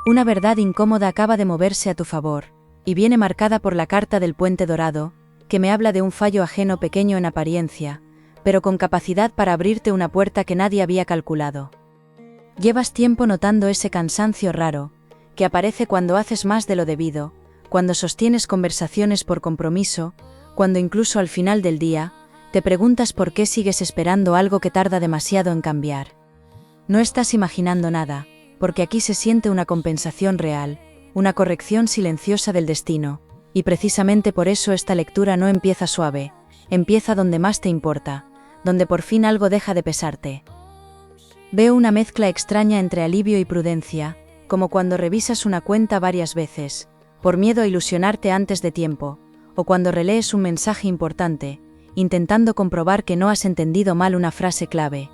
Una verdad incómoda acaba de moverse a tu favor, y viene marcada por la carta del puente dorado, que me habla de un fallo ajeno pequeño en apariencia, pero con capacidad para abrirte una puerta que nadie había calculado. Llevas tiempo notando ese cansancio raro, que aparece cuando haces más de lo debido, cuando sostienes conversaciones por compromiso, cuando incluso al final del día, te preguntas por qué sigues esperando algo que tarda demasiado en cambiar. No estás imaginando nada, porque aquí se siente una compensación real, una corrección silenciosa del destino, y precisamente por eso esta lectura no empieza suave, empieza donde más te importa, donde por fin algo deja de pesarte. Veo una mezcla extraña entre alivio y prudencia, como cuando revisas una cuenta varias veces, por miedo a ilusionarte antes de tiempo, o cuando relees un mensaje importante, intentando comprobar que no has entendido mal una frase clave.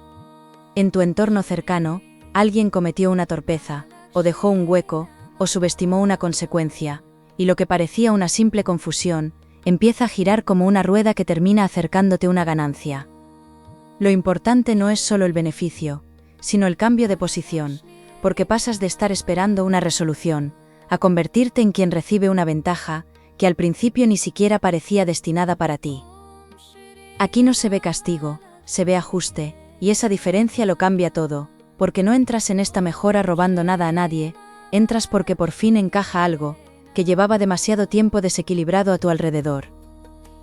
En tu entorno cercano, alguien cometió una torpeza, o dejó un hueco, o subestimó una consecuencia, y lo que parecía una simple confusión, empieza a girar como una rueda que termina acercándote una ganancia. Lo importante no es solo el beneficio, sino el cambio de posición, porque pasas de estar esperando una resolución, a convertirte en quien recibe una ventaja, que al principio ni siquiera parecía destinada para ti. Aquí no se ve castigo, se ve ajuste, y esa diferencia lo cambia todo, porque no entras en esta mejora robando nada a nadie, entras porque por fin encaja algo, que llevaba demasiado tiempo desequilibrado a tu alrededor.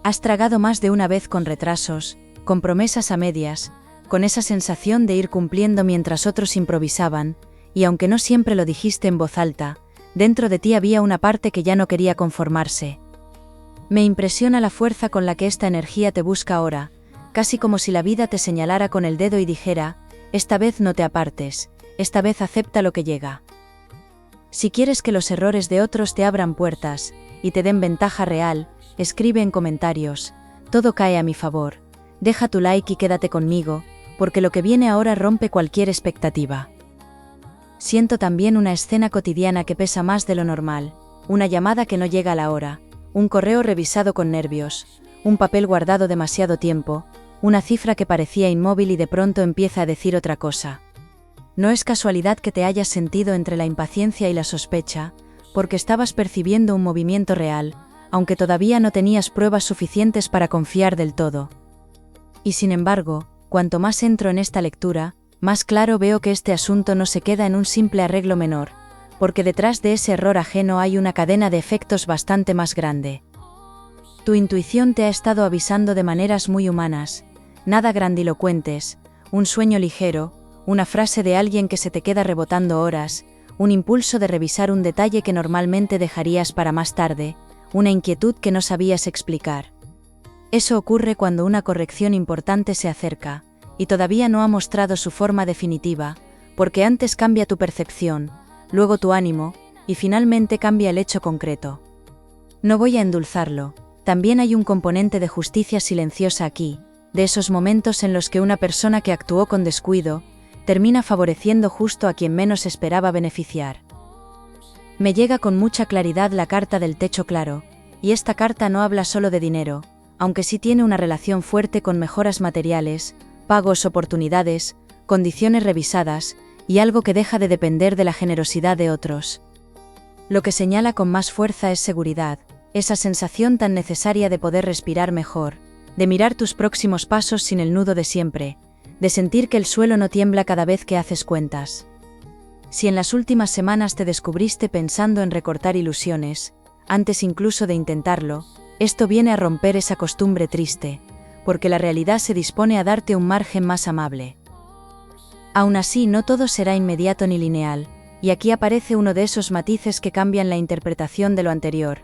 Has tragado más de una vez con retrasos, con promesas a medias, con esa sensación de ir cumpliendo mientras otros improvisaban, y aunque no siempre lo dijiste en voz alta, dentro de ti había una parte que ya no quería conformarse. Me impresiona la fuerza con la que esta energía te busca ahora, casi como si la vida te señalara con el dedo y dijera, esta vez no te apartes, esta vez acepta lo que llega. Si quieres que los errores de otros te abran puertas, y te den ventaja real, escribe en comentarios, todo cae a mi favor, deja tu like y quédate conmigo, porque lo que viene ahora rompe cualquier expectativa. Siento también una escena cotidiana que pesa más de lo normal, una llamada que no llega a la hora, un correo revisado con nervios, un papel guardado demasiado tiempo, una cifra que parecía inmóvil y de pronto empieza a decir otra cosa. No es casualidad que te hayas sentido entre la impaciencia y la sospecha, porque estabas percibiendo un movimiento real, aunque todavía no tenías pruebas suficientes para confiar del todo. Y sin embargo, cuanto más entro en esta lectura, más claro veo que este asunto no se queda en un simple arreglo menor, porque detrás de ese error ajeno hay una cadena de efectos bastante más grande. Tu intuición te ha estado avisando de maneras muy humanas, nada grandilocuentes, un sueño ligero, una frase de alguien que se te queda rebotando horas, un impulso de revisar un detalle que normalmente dejarías para más tarde, una inquietud que no sabías explicar. Eso ocurre cuando una corrección importante se acerca, y todavía no ha mostrado su forma definitiva, porque antes cambia tu percepción, luego tu ánimo, y finalmente cambia el hecho concreto. No voy a endulzarlo, también hay un componente de justicia silenciosa aquí, de esos momentos en los que una persona que actuó con descuido, termina favoreciendo justo a quien menos esperaba beneficiar. Me llega con mucha claridad la carta del techo claro, y esta carta no habla solo de dinero, aunque sí tiene una relación fuerte con mejoras materiales, pagos, oportunidades, condiciones revisadas, y algo que deja de depender de la generosidad de otros. Lo que señala con más fuerza es seguridad, esa sensación tan necesaria de poder respirar mejor, de mirar tus próximos pasos sin el nudo de siempre, de sentir que el suelo no tiembla cada vez que haces cuentas. Si en las últimas semanas te descubriste pensando en recortar ilusiones, antes incluso de intentarlo, esto viene a romper esa costumbre triste, porque la realidad se dispone a darte un margen más amable. Aún así, no todo será inmediato ni lineal, y aquí aparece uno de esos matices que cambian la interpretación de lo anterior,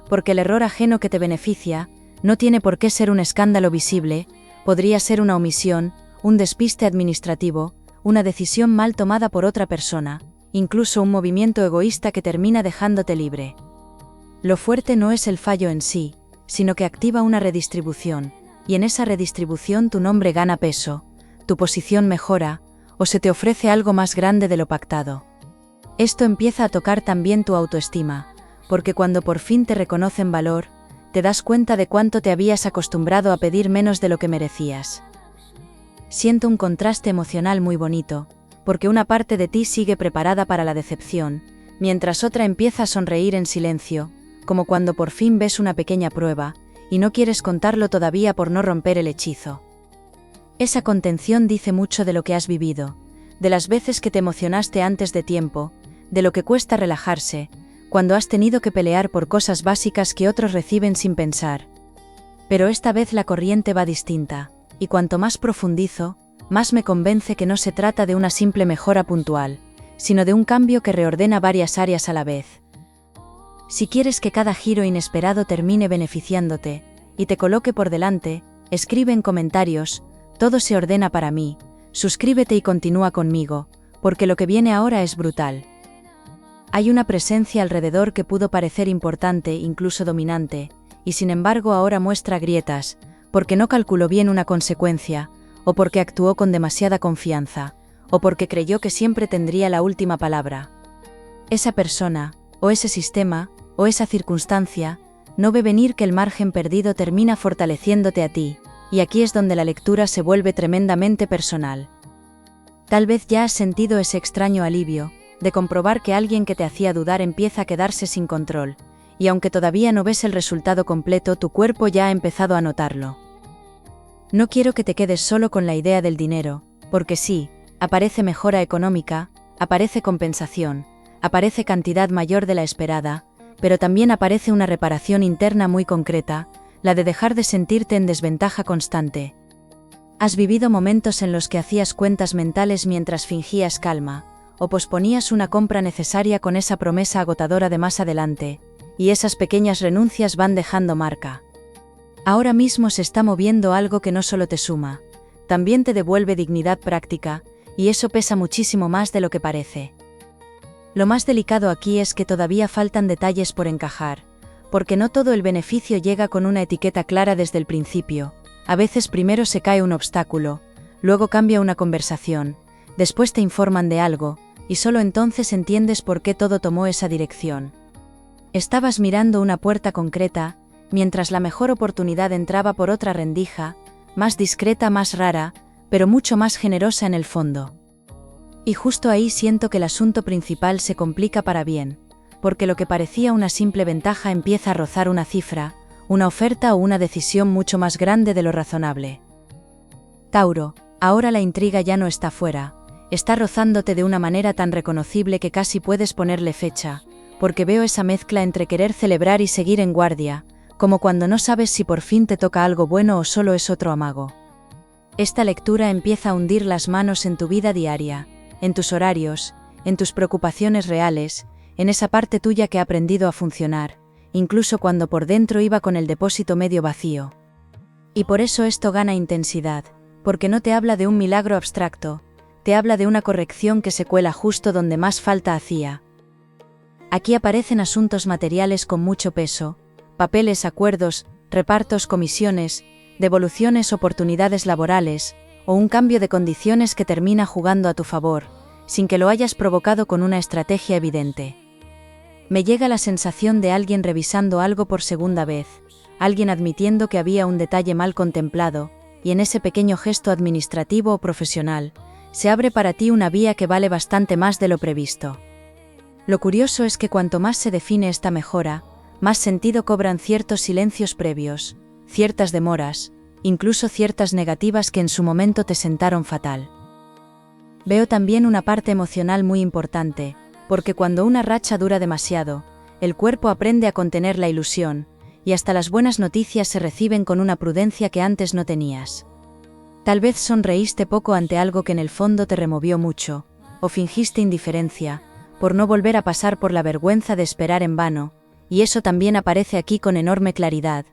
porque el error ajeno que te beneficia no tiene por qué ser un escándalo visible, podría ser una omisión, un despiste administrativo, una decisión mal tomada por otra persona, incluso un movimiento egoísta que termina dejándote libre. Lo fuerte no es el fallo en sí, sino que activa una redistribución, y en esa redistribución tu nombre gana peso, tu posición mejora, o se te ofrece algo más grande de lo pactado. Esto empieza a tocar también tu autoestima, porque cuando por fin te reconocen valor, te das cuenta de cuánto te habías acostumbrado a pedir menos de lo que merecías. Siento un contraste emocional muy bonito, porque una parte de ti sigue preparada para la decepción, mientras otra empieza a sonreír en silencio, como cuando por fin ves una pequeña prueba, y no quieres contarlo todavía por no romper el hechizo. Esa contención dice mucho de lo que has vivido, de las veces que te emocionaste antes de tiempo, de lo que cuesta relajarse, cuando has tenido que pelear por cosas básicas que otros reciben sin pensar. Pero esta vez la corriente va distinta, y cuanto más profundizo, más me convence que no se trata de una simple mejora puntual, sino de un cambio que reordena varias áreas a la vez. Si quieres que cada giro inesperado termine beneficiándote, y te coloque por delante, escribe en comentarios: todo se ordena para mí, suscríbete y continúa conmigo, porque lo que viene ahora es brutal. Hay una presencia alrededor que pudo parecer importante, incluso dominante, y sin embargo ahora muestra grietas, porque no calculó bien una consecuencia, o porque actuó con demasiada confianza, o porque creyó que siempre tendría la última palabra. Esa persona, o ese sistema, o esa circunstancia, no ve venir que el margen perdido termina fortaleciéndote a ti, y aquí es donde la lectura se vuelve tremendamente personal. Tal vez ya has sentido ese extraño alivio, de comprobar que alguien que te hacía dudar empieza a quedarse sin control, y aunque todavía no ves el resultado completo, tu cuerpo ya ha empezado a notarlo. No quiero que te quedes solo con la idea del dinero, porque sí, aparece mejora económica, aparece compensación, aparece cantidad mayor de la esperada, pero también aparece una reparación interna muy concreta, la de dejar de sentirte en desventaja constante. Has vivido momentos en los que hacías cuentas mentales mientras fingías calma, o posponías una compra necesaria con esa promesa agotadora de más adelante, y esas pequeñas renuncias van dejando marca. Ahora mismo se está moviendo algo que no solo te suma, también te devuelve dignidad práctica, y eso pesa muchísimo más de lo que parece. Lo más delicado aquí es que todavía faltan detalles por encajar, porque no todo el beneficio llega con una etiqueta clara desde el principio. A veces primero se cae un obstáculo, luego cambia una conversación, después te informan de algo, y solo entonces entiendes por qué todo tomó esa dirección. Estabas mirando una puerta concreta, mientras la mejor oportunidad entraba por otra rendija, más discreta, más rara, pero mucho más generosa en el fondo. Y justo ahí siento que el asunto principal se complica para bien, porque lo que parecía una simple ventaja empieza a rozar una cifra, una oferta o una decisión mucho más grande de lo razonable. Tauro, ahora la intriga ya no está fuera, está rozándote de una manera tan reconocible que casi puedes ponerle fecha, porque veo esa mezcla entre querer celebrar y seguir en guardia, como cuando no sabes si por fin te toca algo bueno o solo es otro amago. Esta lectura empieza a hundir las manos en tu vida diaria, en tus horarios, en tus preocupaciones reales, en esa parte tuya que ha aprendido a funcionar, incluso cuando por dentro iba con el depósito medio vacío. Y por eso esto gana intensidad, porque no te habla de un milagro abstracto, te habla de una corrección que se cuela justo donde más falta hacía. Aquí aparecen asuntos materiales con mucho peso, papeles, acuerdos, repartos, comisiones, devoluciones, oportunidades laborales, o un cambio de condiciones que termina jugando a tu favor, sin que lo hayas provocado con una estrategia evidente. Me llega la sensación de alguien revisando algo por segunda vez, alguien admitiendo que había un detalle mal contemplado, y en ese pequeño gesto administrativo o profesional, se abre para ti una vía que vale bastante más de lo previsto. Lo curioso es que cuanto más se define esta mejora, más sentido cobran ciertos silencios previos, ciertas demoras, incluso ciertas negativas que en su momento te sentaron fatal. Veo también una parte emocional muy importante, porque cuando una racha dura demasiado, el cuerpo aprende a contener la ilusión, y hasta las buenas noticias se reciben con una prudencia que antes no tenías. Tal vez sonreíste poco ante algo que en el fondo te removió mucho, o fingiste indiferencia, por no volver a pasar por la vergüenza de esperar en vano, y eso también aparece aquí con enorme claridad.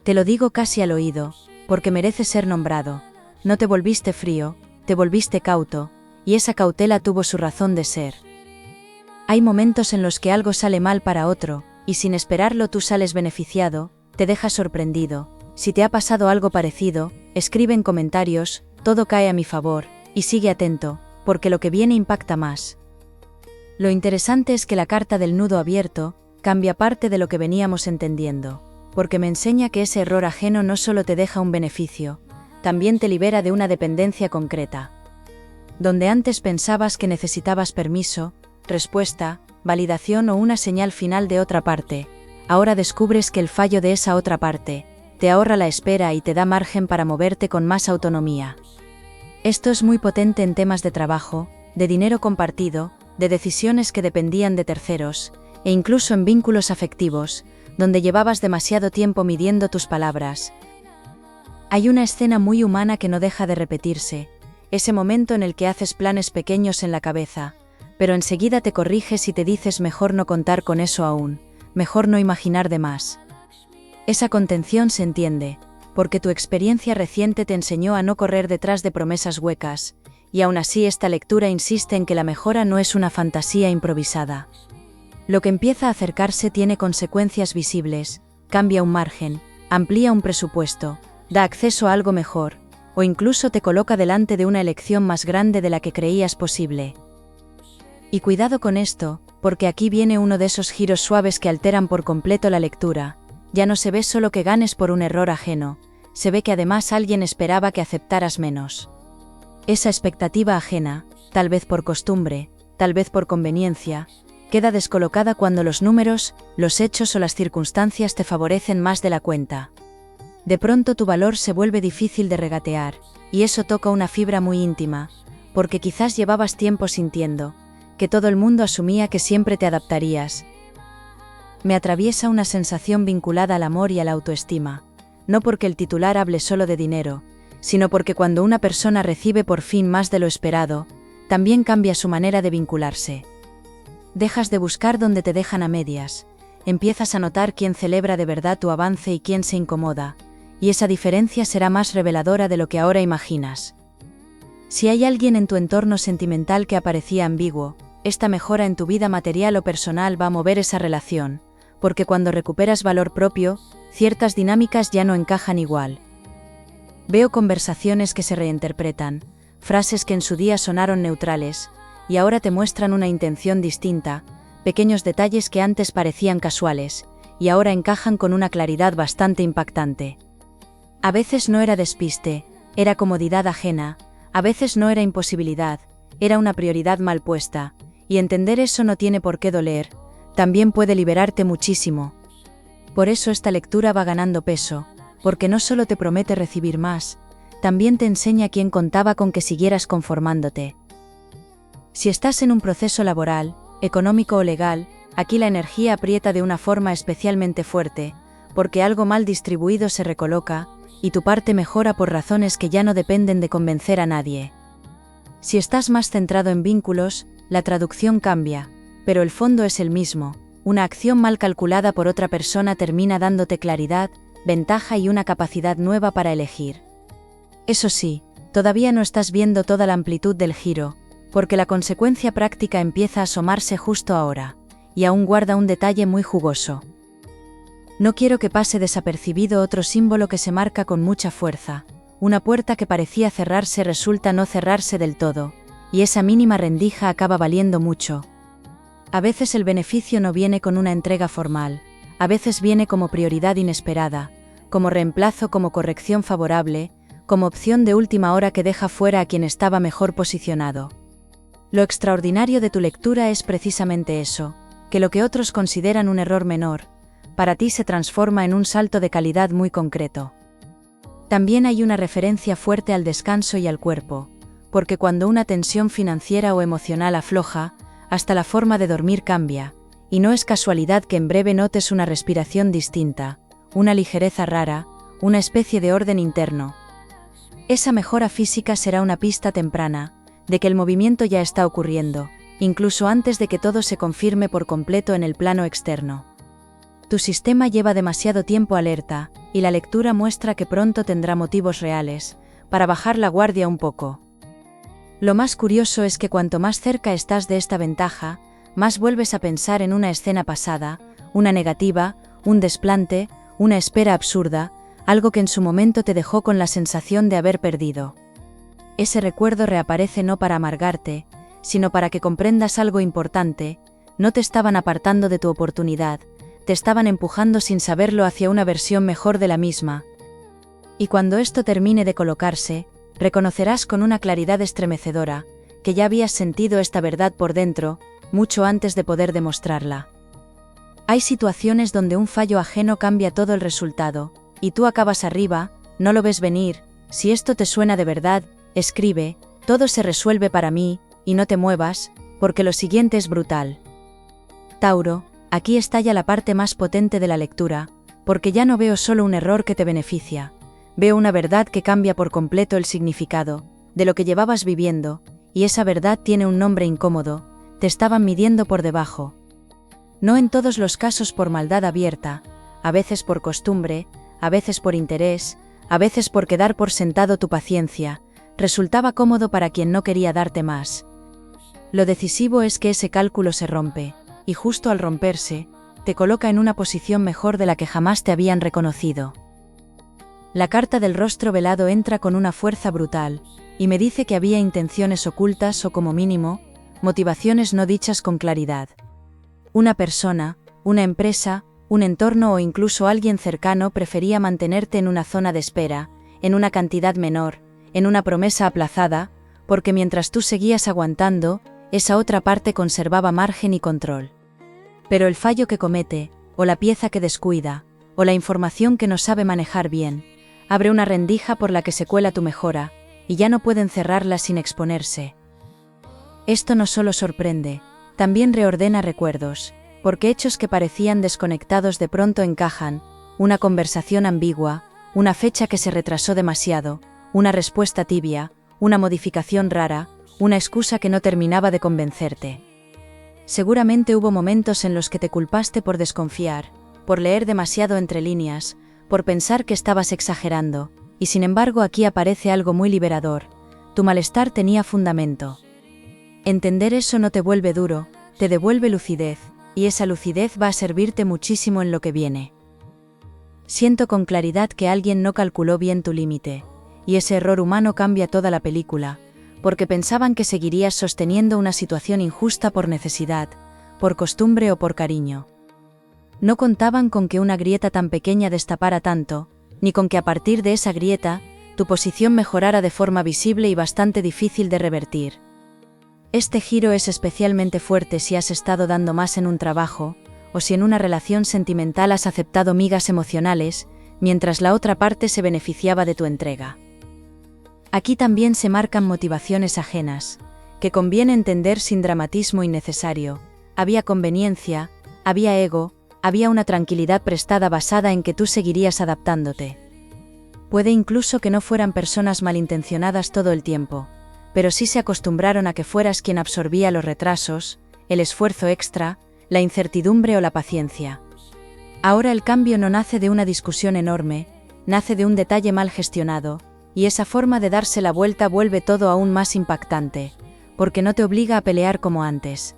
Te lo digo casi al oído, porque merece ser nombrado. No te volviste frío, te volviste cauto, y esa cautela tuvo su razón de ser. Hay momentos en los que algo sale mal para otro, y sin esperarlo tú sales beneficiado, te dejas sorprendido. Si te ha pasado algo parecido, escribe en comentarios, todo cae a mi favor, y sigue atento, porque lo que viene impacta más. Lo interesante es que la carta del nudo abierto cambia parte de lo que veníamos entendiendo, porque me enseña que ese error ajeno no solo te deja un beneficio, también te libera de una dependencia concreta. Donde antes pensabas que necesitabas permiso, respuesta, validación o una señal final de otra parte. Ahora descubres que el fallo de esa otra parte te ahorra la espera y te da margen para moverte con más autonomía. Esto es muy potente en temas de trabajo, de dinero compartido, de decisiones que dependían de terceros, e incluso en vínculos afectivos, donde llevabas demasiado tiempo midiendo tus palabras. Hay una escena muy humana que no deja de repetirse, ese momento en el que haces planes pequeños en la cabeza, pero enseguida te corriges y te dices mejor no contar con eso aún, mejor no imaginar de más. Esa contención se entiende, porque tu experiencia reciente te enseñó a no correr detrás de promesas huecas, y aún así esta lectura insiste en que la mejora no es una fantasía improvisada. Lo que empieza a acercarse tiene consecuencias visibles, cambia un margen, amplía un presupuesto, da acceso a algo mejor, o incluso te coloca delante de una elección más grande de la que creías posible. Y cuidado con esto, porque aquí viene uno de esos giros suaves que alteran por completo la lectura. Ya no se ve solo que ganes por un error ajeno, se ve que además alguien esperaba que aceptaras menos. Esa expectativa ajena, tal vez por costumbre, tal vez por conveniencia, queda descolocada cuando los números, los hechos o las circunstancias te favorecen más de la cuenta. De pronto tu valor se vuelve difícil de regatear, y eso toca una fibra muy íntima, porque quizás llevabas tiempo sintiendo que todo el mundo asumía que siempre te adaptarías. Me atraviesa una sensación vinculada al amor y a la autoestima, no porque el titular hable solo de dinero, sino porque cuando una persona recibe por fin más de lo esperado, también cambia su manera de vincularse. Dejas de buscar donde te dejan a medias, empiezas a notar quién celebra de verdad tu avance y quién se incomoda, y esa diferencia será más reveladora de lo que ahora imaginas. Si hay alguien en tu entorno sentimental que aparecía ambiguo, esta mejora en tu vida material o personal va a mover esa relación, porque cuando recuperas valor propio, ciertas dinámicas ya no encajan igual. Veo conversaciones que se reinterpretan, frases que en su día sonaron neutrales, y ahora te muestran una intención distinta, pequeños detalles que antes parecían casuales, y ahora encajan con una claridad bastante impactante. A veces no era despiste, era comodidad ajena, a veces no era imposibilidad, era una prioridad mal puesta, y entender eso no tiene por qué doler, también puede liberarte muchísimo. Por eso esta lectura va ganando peso, porque no solo te promete recibir más, también te enseña quién contaba con que siguieras conformándote. Si estás en un proceso laboral, económico o legal, aquí la energía aprieta de una forma especialmente fuerte, porque algo mal distribuido se recoloca, y tu parte mejora por razones que ya no dependen de convencer a nadie. Si estás más centrado en vínculos, la traducción cambia, pero el fondo es el mismo. Una acción mal calculada por otra persona termina dándote claridad, ventaja y una capacidad nueva para elegir. Eso sí, todavía no estás viendo toda la amplitud del giro, porque la consecuencia práctica empieza a asomarse justo ahora, y aún guarda un detalle muy jugoso. No quiero que pase desapercibido otro símbolo que se marca con mucha fuerza. Una puerta que parecía cerrarse resulta no cerrarse del todo, y esa mínima rendija acaba valiendo mucho. A veces el beneficio no viene con una entrega formal, a veces viene como prioridad inesperada, como reemplazo, como corrección favorable, como opción de última hora que deja fuera a quien estaba mejor posicionado. Lo extraordinario de tu lectura es precisamente eso, que lo que otros consideran un error menor, para ti se transforma en un salto de calidad muy concreto. También hay una referencia fuerte al descanso y al cuerpo, porque cuando una tensión financiera o emocional afloja, hasta la forma de dormir cambia, y no es casualidad que en breve notes una respiración distinta, una ligereza rara, una especie de orden interno. Esa mejora física será una pista temprana, de que el movimiento ya está ocurriendo, incluso antes de que todo se confirme por completo en el plano externo. Tu sistema lleva demasiado tiempo alerta, y la lectura muestra que pronto tendrá motivos reales, para bajar la guardia un poco. Lo más curioso es que cuanto más cerca estás de esta ventaja, más vuelves a pensar en una escena pasada, una negativa, un desplante, una espera absurda, algo que en su momento te dejó con la sensación de haber perdido. Ese recuerdo reaparece no para amargarte, sino para que comprendas algo importante: no te estaban apartando de tu oportunidad, te estaban empujando sin saberlo hacia una versión mejor de la misma. Y cuando esto termine de colocarse, reconocerás con una claridad estremecedora que ya habías sentido esta verdad por dentro, mucho antes de poder demostrarla. Hay situaciones donde un fallo ajeno cambia todo el resultado, y tú acabas arriba, no lo ves venir. Si esto te suena de verdad, escribe, todo se resuelve para mí, y no te muevas, porque lo siguiente es brutal. Tauro, aquí estalla la parte más potente de la lectura, porque ya no veo solo un error que te beneficia, veo una verdad que cambia por completo el significado de lo que llevabas viviendo, y esa verdad tiene un nombre incómodo, te estaban midiendo por debajo. No en todos los casos por maldad abierta, a veces por costumbre, a veces por interés, a veces por quedar por sentado tu paciencia, resultaba cómodo para quien no quería darte más. Lo decisivo es que ese cálculo se rompe, y justo al romperse, te coloca en una posición mejor de la que jamás te habían reconocido. La carta del rostro velado entra con una fuerza brutal, y me dice que había intenciones ocultas o como mínimo, motivaciones no dichas con claridad. Una persona, una empresa, un entorno o incluso alguien cercano prefería mantenerte en una zona de espera, en una cantidad menor, en una promesa aplazada, porque mientras tú seguías aguantando, esa otra parte conservaba margen y control. Pero el fallo que comete, o la pieza que descuida, o la información que no sabe manejar bien, abre una rendija por la que se cuela tu mejora, y ya no pueden cerrarla sin exponerse. Esto no solo sorprende, también reordena recuerdos, porque hechos que parecían desconectados de pronto encajan, una conversación ambigua, una fecha que se retrasó demasiado, una respuesta tibia, una modificación rara, una excusa que no terminaba de convencerte. Seguramente hubo momentos en los que te culpaste por desconfiar, por leer demasiado entre líneas, por pensar que estabas exagerando, y sin embargo aquí aparece algo muy liberador, tu malestar tenía fundamento. Entender eso no te vuelve duro, te devuelve lucidez, y esa lucidez va a servirte muchísimo en lo que viene. Siento con claridad que alguien no calculó bien tu límite, y ese error humano cambia toda la película, porque pensaban que seguirías sosteniendo una situación injusta por necesidad, por costumbre o por cariño. No contaban con que una grieta tan pequeña destapara tanto, ni con que a partir de esa grieta, tu posición mejorara de forma visible y bastante difícil de revertir. Este giro es especialmente fuerte si has estado dando más en un trabajo, o si en una relación sentimental has aceptado migas emocionales, mientras la otra parte se beneficiaba de tu entrega. Aquí también se marcan motivaciones ajenas, que conviene entender sin dramatismo innecesario. Había conveniencia, había ego, había una tranquilidad prestada basada en que tú seguirías adaptándote. Puede incluso que no fueran personas malintencionadas todo el tiempo, pero sí se acostumbraron a que fueras quien absorbía los retrasos, el esfuerzo extra, la incertidumbre o la paciencia. Ahora el cambio no nace de una discusión enorme, nace de un detalle mal gestionado, y esa forma de darse la vuelta vuelve todo aún más impactante, porque no te obliga a pelear como antes.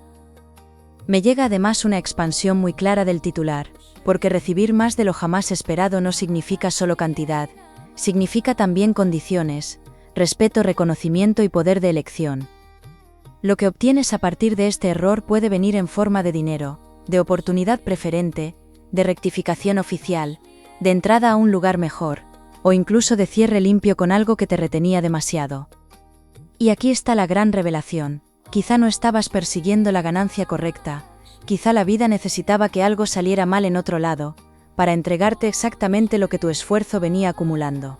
Me llega además una expansión muy clara del titular, porque recibir más de lo jamás esperado no significa solo cantidad, significa también condiciones, respeto, reconocimiento y poder de elección. Lo que obtienes a partir de este error puede venir en forma de dinero, de oportunidad preferente, de rectificación oficial, de entrada a un lugar mejor, o incluso de cierre limpio con algo que te retenía demasiado. Y aquí está la gran revelación, quizá no estabas persiguiendo la ganancia correcta, quizá la vida necesitaba que algo saliera mal en otro lado, para entregarte exactamente lo que tu esfuerzo venía acumulando.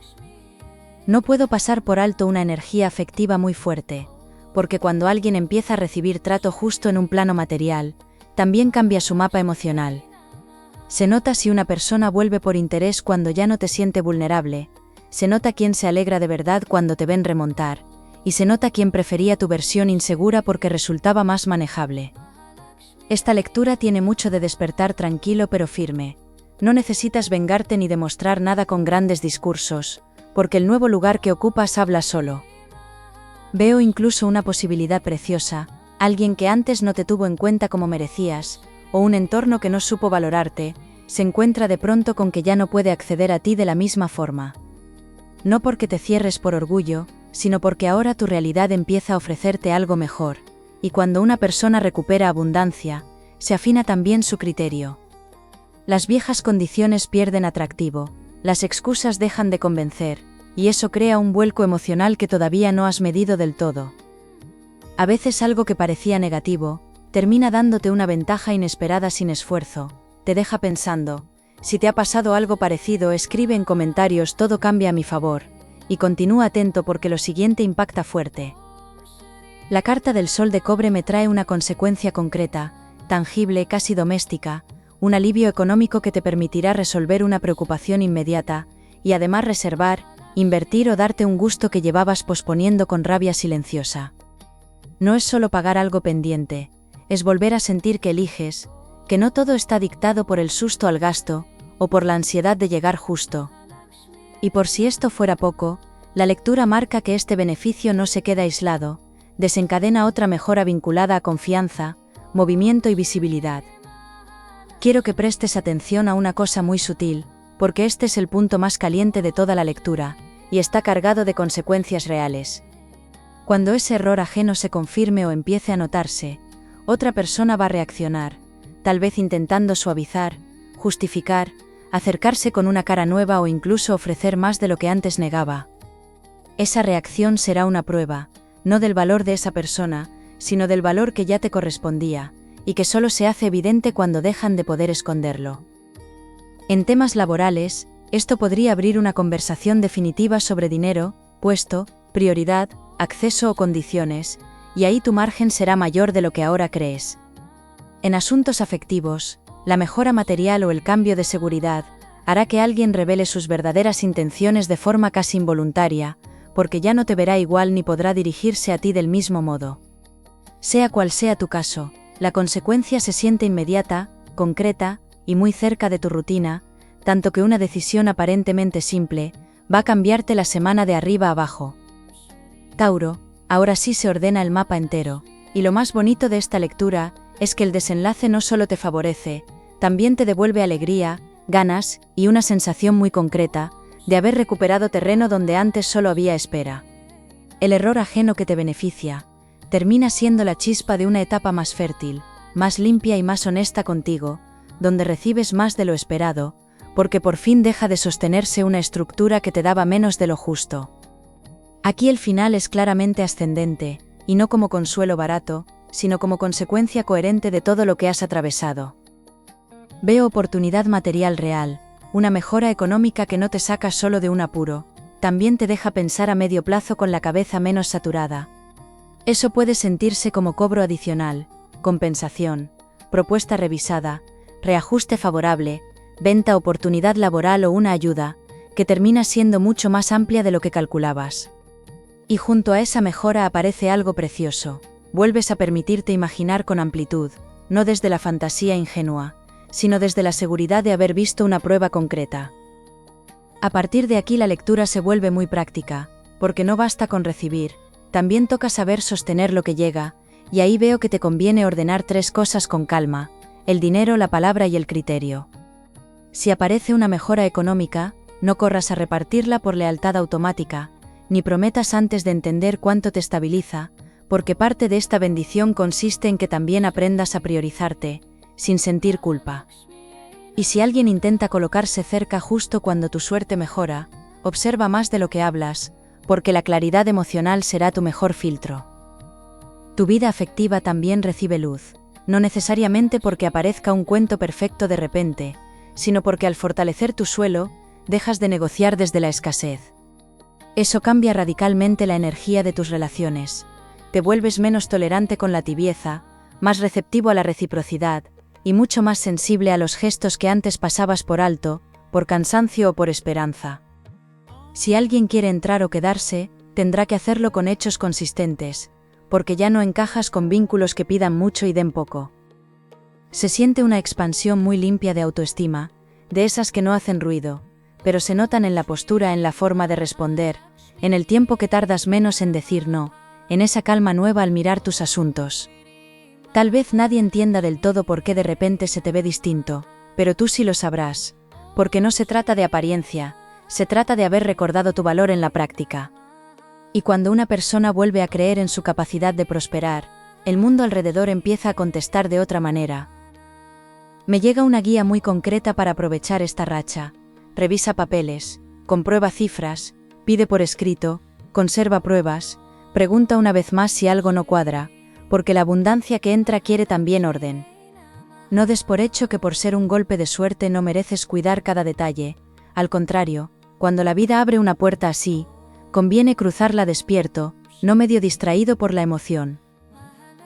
No puedo pasar por alto una energía afectiva muy fuerte, porque cuando alguien empieza a recibir trato justo en un plano material, también cambia su mapa emocional. Se nota si una persona vuelve por interés cuando ya no te siente vulnerable, se nota quién se alegra de verdad cuando te ven remontar, y se nota quién prefería tu versión insegura porque resultaba más manejable. Esta lectura tiene mucho de despertar tranquilo pero firme. No necesitas vengarte ni demostrar nada con grandes discursos, porque el nuevo lugar que ocupas habla solo. Veo incluso una posibilidad preciosa, alguien que antes no te tuvo en cuenta como merecías, o un entorno que no supo valorarte, se encuentra de pronto con que ya no puede acceder a ti de la misma forma. No porque te cierres por orgullo, sino porque ahora tu realidad empieza a ofrecerte algo mejor, y cuando una persona recupera abundancia, se afina también su criterio. Las viejas condiciones pierden atractivo, las excusas dejan de convencer, y eso crea un vuelco emocional que todavía no has medido del todo. A veces algo que parecía negativo, termina dándote una ventaja inesperada sin esfuerzo. Te deja pensando. Si te ha pasado algo parecido, escribe en comentarios "todo cambia a mi favor", y continúa atento porque lo siguiente impacta fuerte. La carta del Sol de Cobre me trae una consecuencia concreta, tangible, casi doméstica, un alivio económico que te permitirá resolver una preocupación inmediata, y además reservar, invertir o darte un gusto que llevabas posponiendo con rabia silenciosa. No es solo pagar algo pendiente, es volver a sentir que eliges, que no todo está dictado por el susto al gasto, o por la ansiedad de llegar justo. Y por si esto fuera poco, la lectura marca que este beneficio no se queda aislado, desencadena otra mejora vinculada a confianza, movimiento y visibilidad. Quiero que prestes atención a una cosa muy sutil, porque este es el punto más caliente de toda la lectura, y está cargado de consecuencias reales. Cuando ese error ajeno se confirme o empiece a notarse, otra persona va a reaccionar, tal vez intentando suavizar, justificar, acercarse con una cara nueva o incluso ofrecer más de lo que antes negaba. Esa reacción será una prueba, no del valor de esa persona, sino del valor que ya te correspondía, y que solo se hace evidente cuando dejan de poder esconderlo. En temas laborales, esto podría abrir una conversación definitiva sobre dinero, puesto, prioridad, acceso o condiciones, y ahí tu margen será mayor de lo que ahora crees. En asuntos afectivos, la mejora material o el cambio de seguridad hará que alguien revele sus verdaderas intenciones de forma casi involuntaria, porque ya no te verá igual ni podrá dirigirse a ti del mismo modo. Sea cual sea tu caso, la consecuencia se siente inmediata, concreta y muy cerca de tu rutina, tanto que una decisión aparentemente simple va a cambiarte la semana de arriba a abajo. Tauro, ahora sí se ordena el mapa entero, y lo más bonito de esta lectura es que el desenlace no solo te favorece, también te devuelve alegría, ganas y una sensación muy concreta de haber recuperado terreno donde antes solo había espera. El error ajeno que te beneficia termina siendo la chispa de una etapa más fértil, más limpia y más honesta contigo, donde recibes más de lo esperado, porque por fin deja de sostenerse una estructura que te daba menos de lo justo. Aquí el final es claramente ascendente, y no como consuelo barato, sino como consecuencia coherente de todo lo que has atravesado. Veo oportunidad material real, una mejora económica que no te saca solo de un apuro, también te deja pensar a medio plazo con la cabeza menos saturada. Eso puede sentirse como cobro adicional, compensación, propuesta revisada, reajuste favorable, venta, oportunidad laboral o una ayuda, que termina siendo mucho más amplia de lo que calculabas. Y junto a esa mejora aparece algo precioso, vuelves a permitirte imaginar con amplitud, no desde la fantasía ingenua, sino desde la seguridad de haber visto una prueba concreta. A partir de aquí la lectura se vuelve muy práctica, porque no basta con recibir, también toca saber sostener lo que llega, y ahí veo que te conviene ordenar 3 cosas con calma: el dinero, la palabra y el criterio. Si aparece una mejora económica, no corras a repartirla por lealtad automática, ni prometas antes de entender cuánto te estabiliza, porque parte de esta bendición consiste en que también aprendas a priorizarte, sin sentir culpa. Y si alguien intenta colocarse cerca justo cuando tu suerte mejora, observa más de lo que hablas, porque la claridad emocional será tu mejor filtro. Tu vida afectiva también recibe luz, no necesariamente porque aparezca un cuento perfecto de repente, sino porque al fortalecer tu suelo, dejas de negociar desde la escasez. Eso cambia radicalmente la energía de tus relaciones. Te vuelves menos tolerante con la tibieza, más receptivo a la reciprocidad, y mucho más sensible a los gestos que antes pasabas por alto, por cansancio o por esperanza. Si alguien quiere entrar o quedarse, tendrá que hacerlo con hechos consistentes, porque ya no encajas con vínculos que pidan mucho y den poco. Se siente una expansión muy limpia de autoestima, de esas que no hacen ruido, pero se notan en la postura, en la forma de responder, en el tiempo que tardas menos en decir no, en esa calma nueva al mirar tus asuntos. Tal vez nadie entienda del todo por qué de repente se te ve distinto, pero tú sí lo sabrás, porque no se trata de apariencia, se trata de haber recordado tu valor en la práctica. Y cuando una persona vuelve a creer en su capacidad de prosperar, el mundo alrededor empieza a contestar de otra manera. Me llega una guía muy concreta para aprovechar esta racha. Revisa papeles, comprueba cifras, pide por escrito, conserva pruebas, pregunta una vez más si algo no cuadra, porque la abundancia que entra quiere también orden. No des por hecho que por ser un golpe de suerte no mereces cuidar cada detalle, al contrario, cuando la vida abre una puerta así, conviene cruzarla despierto, no medio distraído por la emoción.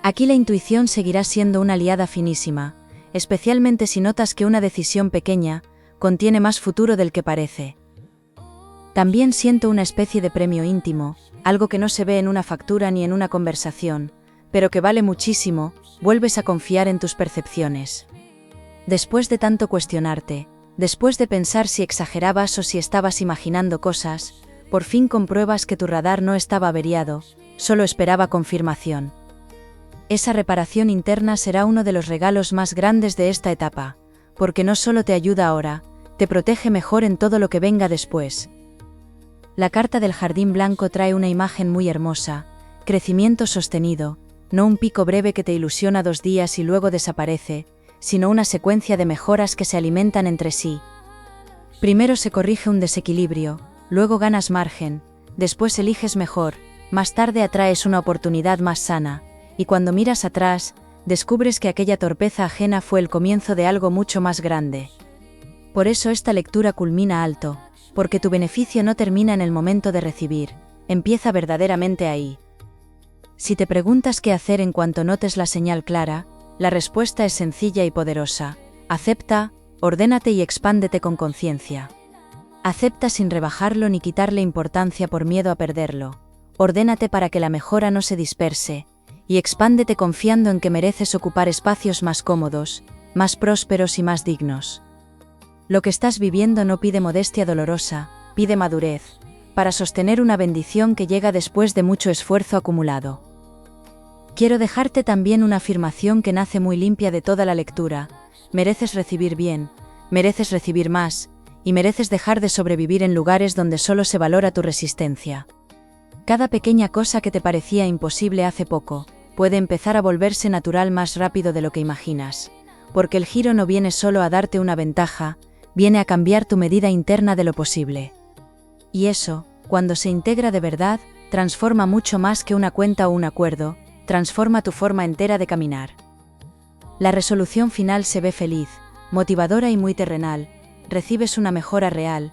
Aquí la intuición seguirá siendo una aliada finísima, especialmente si notas que una decisión pequeña contiene más futuro del que parece. También siento una especie de premio íntimo, algo que no se ve en una factura ni en una conversación, pero que vale muchísimo. Vuelves a confiar en tus percepciones. Después de tanto cuestionarte, después de pensar si exagerabas o si estabas imaginando cosas, por fin compruebas que tu radar no estaba averiado, solo esperaba confirmación. Esa reparación interna será uno de los regalos más grandes de esta etapa, porque no solo te ayuda ahora, te protege mejor en todo lo que venga después. La carta del jardín blanco trae una imagen muy hermosa, crecimiento sostenido, no un pico breve que te ilusiona 2 días y luego desaparece, sino una secuencia de mejoras que se alimentan entre sí. Primero se corrige un desequilibrio, luego ganas margen, después eliges mejor, más tarde atraes una oportunidad más sana, y cuando miras atrás, descubres que aquella torpeza ajena fue el comienzo de algo mucho más grande. Por eso esta lectura culmina alto, porque tu beneficio no termina en el momento de recibir, empieza verdaderamente ahí. Si te preguntas qué hacer en cuanto notes la señal clara, la respuesta es sencilla y poderosa. Acepta, ordénate y expándete con conciencia. Acepta sin rebajarlo ni quitarle importancia por miedo a perderlo. Ordénate para que la mejora no se disperse, y expándete confiando en que mereces ocupar espacios más cómodos, más prósperos y más dignos. Lo que estás viviendo no pide modestia dolorosa, pide madurez, para sostener una bendición que llega después de mucho esfuerzo acumulado. Quiero dejarte también una afirmación que nace muy limpia de toda la lectura: mereces recibir bien, mereces recibir más, y mereces dejar de sobrevivir en lugares donde solo se valora tu resistencia. Cada pequeña cosa que te parecía imposible hace poco, puede empezar a volverse natural más rápido de lo que imaginas, porque el giro no viene solo a darte una ventaja, viene a cambiar tu medida interna de lo posible. Y eso, cuando se integra de verdad, transforma mucho más que una cuenta o un acuerdo, transforma tu forma entera de caminar. La resolución final se ve feliz, motivadora y muy terrenal, recibes una mejora real,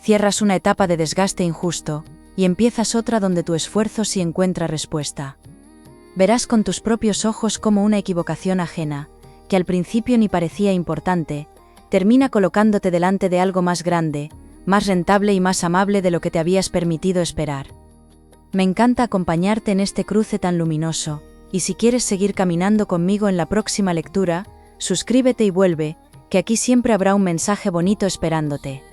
cierras una etapa de desgaste injusto, y empiezas otra donde tu esfuerzo sí encuentra respuesta. Verás con tus propios ojos cómo una equivocación ajena, que al principio ni parecía importante, termina colocándote delante de algo más grande, más rentable y más amable de lo que te habías permitido esperar. Me encanta acompañarte en este cruce tan luminoso, y si quieres seguir caminando conmigo en la próxima lectura, suscríbete y vuelve, que aquí siempre habrá un mensaje bonito esperándote.